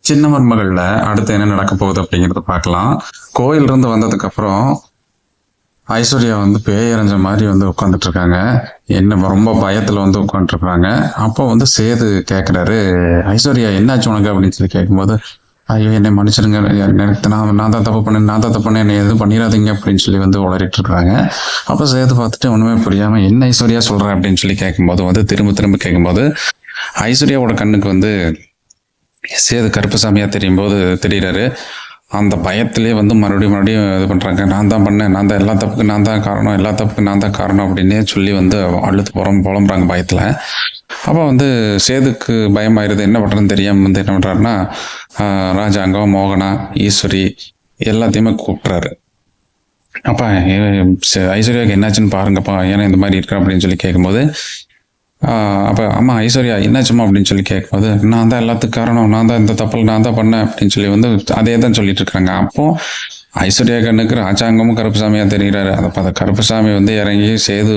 சின்ன மருமகள்ல அடுத்து என்ன நடக்க போகுது அப்படிங்கறத பார்க்கலாம். கோயில்ல இருந்து வந்ததுக்கு அப்புறம் ஐஸ்வர்யா வந்து பேய் அரைஞ்ச மாதிரி வந்து உட்காந்துட்டு இருக்காங்க. என்ன ரொம்ப பயத்துல வந்து உட்காந்துட்டு இருக்காங்க. அப்போ வந்து சேது கேக்குறாரு, ஐஸ்வர்யா என்னாச்சு உனக்கு அப்படின்னு சொல்லி கேட்கும்போது, ஐயோ என்னை மன்னிச்சிருங்க, எனக்கு நான் தான் தப்பு பண்ணேன், நான் தான் தப்பு பண்ணேன், என்னை எதுவும் பண்ணிடாதீங்க அப்படின்னு சொல்லி வந்து உளறிட்டு இருக்காங்க. அப்போ சேது பார்த்துட்டு ஒண்ணுமே புரியாம என்ன ஐஸ்வர்யா சொல்ற அப்படின்னு சொல்லி கேட்கும்போது வந்து திரும்ப திரும்ப கேட்கும்போது ஐஸ்வர்யாவோட கண்ணுக்கு வந்து சேது கருப்பசாமியா தெரியும் போது தெரியுறாரு. அந்த பயத்திலே வந்து மறுபடியும் இது பண்றாங்க. நான் தான் பண்ணேன், நான் தான் எல்லா தப்புக்கு நான் தான் காரணம், எல்லா தப்புக்கு நான் தான் காரணம் அப்படின்னே சொல்லி வந்து அழுத்து புலம்புறாங்க பயத்துல. அப்போ வந்து சேதுக்கு பயமாயிருது. என்ன பண்றதுன்னு தெரியாம வந்து என்ன பண்றாருன்னா, ராஜாங்கம், மோகனா, ஈஸ்வரி எல்லாத்தையுமே கூப்பிட்டுறாரு. அப்பா ஐஸ்வர்யாவுக்கு என்னாச்சுன்னு பாருங்கப்பா, ஏன்னா இந்த மாதிரி இருக்கிற அப்படின்னு சொல்லி கேட்கும்போது, அப்போ அம்மா ஐஸ்வர்யா என்னாச்சுமா அப்படின்னு சொல்லி கேட்கும்போது, நான் தான் எல்லாத்துக்கும் காரணம், நான் தான் இந்த தப்பில் நான் தான் பண்ணேன் அப்படின்னு சொல்லி வந்து அதே தான் சொல்லிட்டு இருக்காங்க. அப்போ ஐஸ்வர்யா கண்ணுக்கு ராஜாங்கமும் கருப்புசாமியா தெரிகிறாரு. அந்த கருப்புசாமி வந்து இறங்கி சேது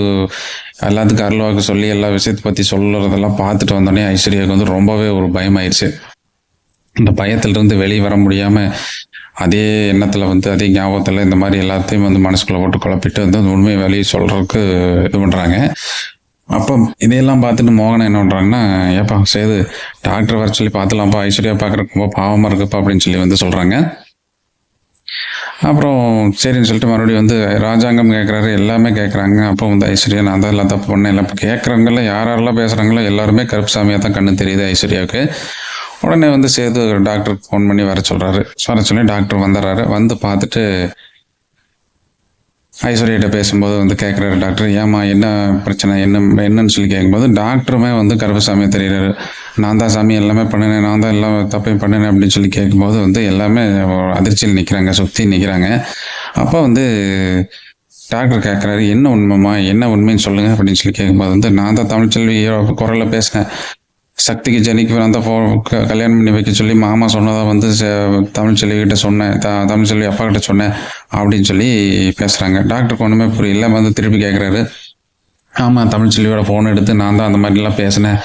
எல்லாத்துக்கும் அருள்வாக்கு சொல்லி எல்லா விஷயத்தை பத்தி சொல்லுறதெல்லாம் பார்த்துட்டு வந்தோடனே ஐஸ்வர்யாவுக்கு வந்து ரொம்பவே ஒரு பயமாயிடுச்சு. இந்த பயத்திலிருந்து வெளியே வர முடியாம அதே எண்ணத்துல வந்து அதே ஞாபகத்துல இந்த மாதிரி எல்லாத்தையும் வந்து மனசுக்குள்ள போட்டு குழப்பிட்டு வந்து உண்மையை வெளியே சொல்றதுக்கு இது பண்றாங்க. அப்போ இதையெல்லாம் பார்த்துட்டு மோகனை என்ன பண்றாங்கன்னா, ஏப்பா சேது டாக்டர் வர சொல்லி பார்த்துலாம்ப்பா, ஐஸ்வர்யா பார்க்கறதுக்கு ரொம்ப பாவமா இருக்குப்பா அப்படின்னு சொல்லி வந்து சொல்றாங்க. அப்புறம் சரின்னு சொல்லிட்டு மறுபடியும் வந்து ராஜாங்கம் கேட்குறாரு, எல்லாமே கேட்குறாங்க. அப்போ வந்து ஐஸ்வர்யா நான் தான் எல்லாம் தப்பு பண்ணேன், எல்லாம் கேட்குறவங்கள யாரெல்லாம் பேசுகிறாங்களோ எல்லாருமே கருப்புசாமியாக தான் கண்ணு தெரியுது ஐஸ்வர்யாவுக்கு. உடனே வந்து சேது டாக்டருக்கு ஃபோன் பண்ணி வர சொல்கிறாரு. வர சொல்லி டாக்டர் வந்துடுறாரு. வந்து பார்த்துட்டு ஐஸ்வர்யிட்ட பேசும்போது வந்து கேட்குறாரு டாக்டர், ஏமா என்ன பிரச்சனை, என்னன்னு சொல்லி கேட்கும்போது டாக்டருமே வந்து கருப்பசாமியை தெரியுறாரு. நான் தான் சாமி எல்லாமே பண்ணினேன், நான் தான் எல்லாம் தப்பையும் பண்ணினேன் அப்படின்னு சொல்லி கேட்கும்போது வந்து எல்லாமே அதிர்ச்சியில் நிற்கிறாங்க, சுற்றி நிற்கிறாங்க. அப்போ வந்து டாக்டர் கேட்குறாரு, என்ன உண்மைமா, என்ன உண்மைன்னு சொல்லுங்க அப்படின்னு சொல்லி கேட்கும்போது வந்து நான் தான் தமிழ்ச்செல்வி குரலில் பேசினேன், சக்திக்கு ஜெனிக்கு அந்த கல்யாணம் பண்ணி வைக்க சொல்லி மாமா சொன்னதாக வந்து தமிழ்ச்செல்வி கிட்ட சொன்னேன், தமிழ்ச்செல்வி அப்பா கிட்ட சொன்னேன் அப்படின்னு சொல்லி பேசுகிறாங்க. டாக்டருக்கு ஒன்றுமே புரியல. வந்து திருப்பி கேட்குறாரு, ஆமாம் தமிழ்ச்செல்வியோட ஃபோன் எடுத்து நான் தான் அந்த மாதிரிலாம் பேசினேன்,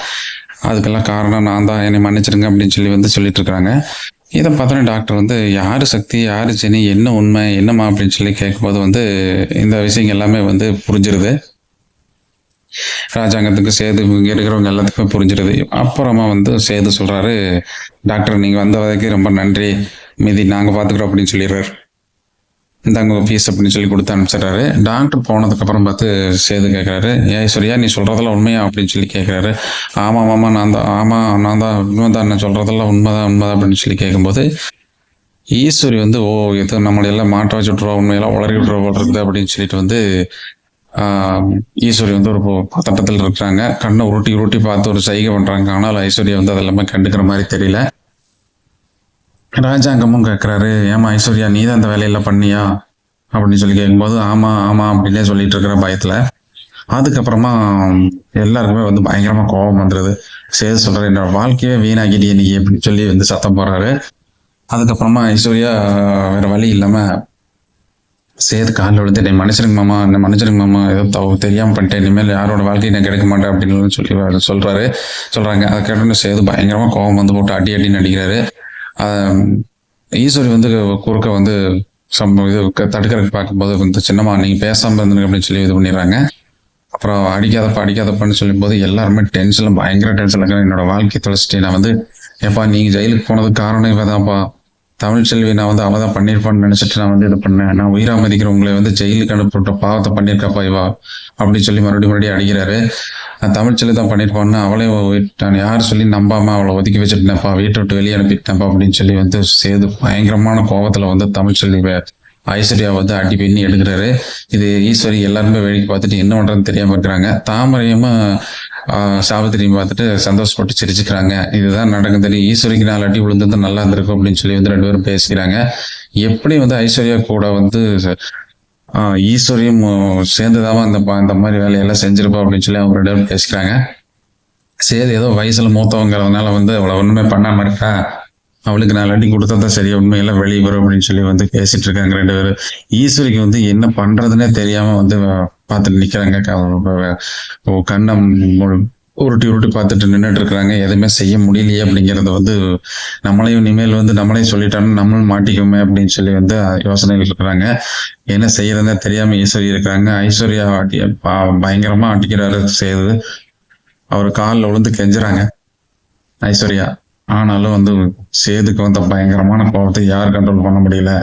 அதுக்கெல்லாம் காரணம் நான் தான், என்னை மன்னிச்சிருங்க அப்படின்னு சொல்லி வந்து சொல்லிட்டு இருக்கிறாங்க. இதை பார்த்தோன்னே டாக்டர் வந்து யார் சக்தி, யார் ஜெனி, என்ன உண்மை, என்னம்மா அப்படின்னு சொல்லி கேட்கும்போது வந்து இந்த விஷயம் எல்லாமே வந்து புரிஞ்சிருது. ராஜாங்கத்துக்கு சேது இங்கே இருக்கிறவங்க எல்லாத்துக்குமே புரிஞ்சிருது. அப்புறமா வந்து சேது சொல்றாரு, டாக்டர் நீங்க வந்த வரைக்கும் ரொம்ப நன்றி, மீதி நாங்க பாத்துக்கிறோம் அப்படின்னு சொல்லிடுறாரு. இந்தாங்க ஃபீஸ் அப்படின்னு சொல்லி கொடுத்து அனுப்பிச்சிடுறாரு. டாக்டர் போனதுக்கு அப்புறம் பார்த்து சேது கேட்கறாரு, ஐஸ்வர்யா நீ சொல்றதெல்லாம் உண்மையா அப்படின்னு சொல்லி கேட்கறாரு. ஆமா மாமா நான் தான் உண்மைதான், நான் சொல்றதெல்லாம் உண்மைதான் அப்படின்னு சொல்லி கேட்கும்போது ஈஸ்வரி வந்து ஓ இது நம்மளை எல்லாம் மாட்ட வச்சு விட்டுருவா, உண்மையெல்லாம் உளறி விட்டுருவா போல் இருக்குது அப்படின்னு சொல்லிட்டு வந்து ஈஸ்வரி வந்து ஒரு பதட்டத்தில் இருக்கிறாங்க. கண்ணை உருட்டி பார்த்து ஒரு சைகை பண்றாங்க. ஆனால் ஐஸ்வர்யா வந்து அதெல்லாமே கண்டுக்கிற மாதிரி தெரியல. ராஜாங்கமும் கேட்கிறாரு, ஏமா ஐஸ்வர்யா நீ தான் அந்த வேலையெல்லாம் பண்ணியா அப்படின்னு சொல்லி கேட்கும்போது ஆமா அப்படின்னே சொல்லிட்டு இருக்கிற பயத்துல. அதுக்கப்புறமா எல்லாருக்குமே வந்து பயங்கரமா கோபம் வந்துடுது. சேது சொல்றாரு, என்னோட வாழ்க்கையே வீணாக்கிட்டே நீ அப்படின்னு சொல்லி வந்து சத்தம் போடுறாரு. அதுக்கப்புறமா ஐஸ்வர்யா வேற வழி இல்லாம சேது காலில் விழுந்து என்னை மன்னிச்சிருங்க மாமா, ஏதோ தெரியாம பண்ணிட்டேன், இனிமேல் யாரோட வாழ்க்கையை நான் கிடைக்க மாட்டேன் அப்படின்னு சொல்லி சொல்றாங்க. அதை கேட்டோன்னு சேது பயங்கரமா கோபம் வந்து போட்டு அடின்னு அடிக்கிறாரு. ஈஸ்வரி வந்து குறுக்க வந்து இது தடுக்கிறதுக்கு பார்க்கும்போது வந்து சின்னம்மா நீங்க பேசாம இருந்துங்க அப்படின்னு சொல்லி இது பண்ணிடுறாங்க. அப்புறம் அடிக்காதப்பான்னு சொல்லும் போது எல்லாருமே பயங்கர டென்ஷன்ல இருக்கிறேன். என்னோட வாழ்க்கை தொலைச்சிட்டு நான் வந்து ஏப்பா நீங்க ஜெயிலுக்கு போனதுக்கு காரணம் இவதான்ப்பா, தமிழ்ச்செல்வி நான் வந்து அவதான் பண்ணியிருப்பான்னு நினைச்சிட்டு நான் வந்து இது பண்ணேன், நான் உயிரா மதிக்கிற உங்களை வந்து ஜெயிலுக்கு அனுப்பிவிட்ட பாவத்தை பண்ணியிருக்காப்பா இவா அப்படின்னு சொல்லி மறுபடியும் அடிக்கிறாரு. நான் தமிழ்ச்செல்வி தான் பண்ணியிருப்பான்னு அவளே நான் யார் சொல்லி நம்பாம அவளை ஒதுக்கி வச்சுட்டேன்ப்பா, வீட்டை விட்டு வெளியே அனுப்பிட்டேன்ப்பா அப்படின்னு சொல்லி வந்து சேது பயங்கரமான கோபத்துல வந்து தமிழ்ச்செல்வி ஐஸ்வர்யா வந்து அடி பண்ணி எடுக்கிறாரு. இது ஈஸ்வரி எல்லாருமே வேடிக்கை பார்த்துட்டு என்ன பண்றதுன்னு தெரியாம இருக்கிறாங்க. தாமரையுமா சாவித்திரியும் பார்த்துட்டு சந்தோஷப்பட்டு சிரிச்சுக்கிறாங்க. இதுதான் நடக்கும் தெரியும், ஈஸ்வரிக்கு 4 அடி விழுந்தது நல்லா இருந்திருக்கும் அப்படின்னு சொல்லி வந்து 2 பேரும் பேசிக்கிறாங்க. எப்படி வந்து ஐஸ்வர்யா கூட வந்து ஈஸ்வரியும் சேர்ந்துதான் அந்த மாதிரி வேலையெல்லாம் செஞ்சிருப்பா அப்படின்னு சொல்லி அவங்க 2 பேரும் பேசிக்கிறாங்க. சேது ஏதோ வயசுல மூத்தவங்கிறதுனால வந்து அவளை ஒண்ணுமே பண்ணாம இருக்கா, அவளுக்கு 4 அடி கொடுத்தா தான் சரியா உண்மையெல்லாம் வெளியே வரும் அப்படின்னு சொல்லி வந்து பேசிட்டு இருக்காங்க 2 பேரும். ஈஸ்வரிக்கு வந்து என்ன பண்றதுன்னே தெரியாம வந்து பார்த்துட்டு நிக்கிறாங்க. கண்ணை உருட்டி உருட்டி பார்த்துட்டு நின்றுட்டு இருக்கிறாங்க. எதுவுமே செய்ய முடியலையே அப்படிங்கிறது வந்து நம்மளையும் இனிமேல் வந்து நம்மளே சொல்லிட்டோம்னா நம்மளும் மாட்டிக்குமே அப்படின்னு சொல்லி வந்து யோசனைகள் இருக்கிறாங்க. என்ன செய்யறதுன்னு தெரியாம ஈஸ்வரி இருக்கிறாங்க. ஐஸ்வர்யா பயங்கரமா அடிக்கிறாரு சேது. அவர் காலில் விழுந்து கெஞ்சுறாங்க ஐஸ்வர்யா. ஆனாலும் வந்து சேதுக்கு வந்த பயங்கரமான கோபத்தை யார் கண்ட்ரோல் பண்ண முடியல.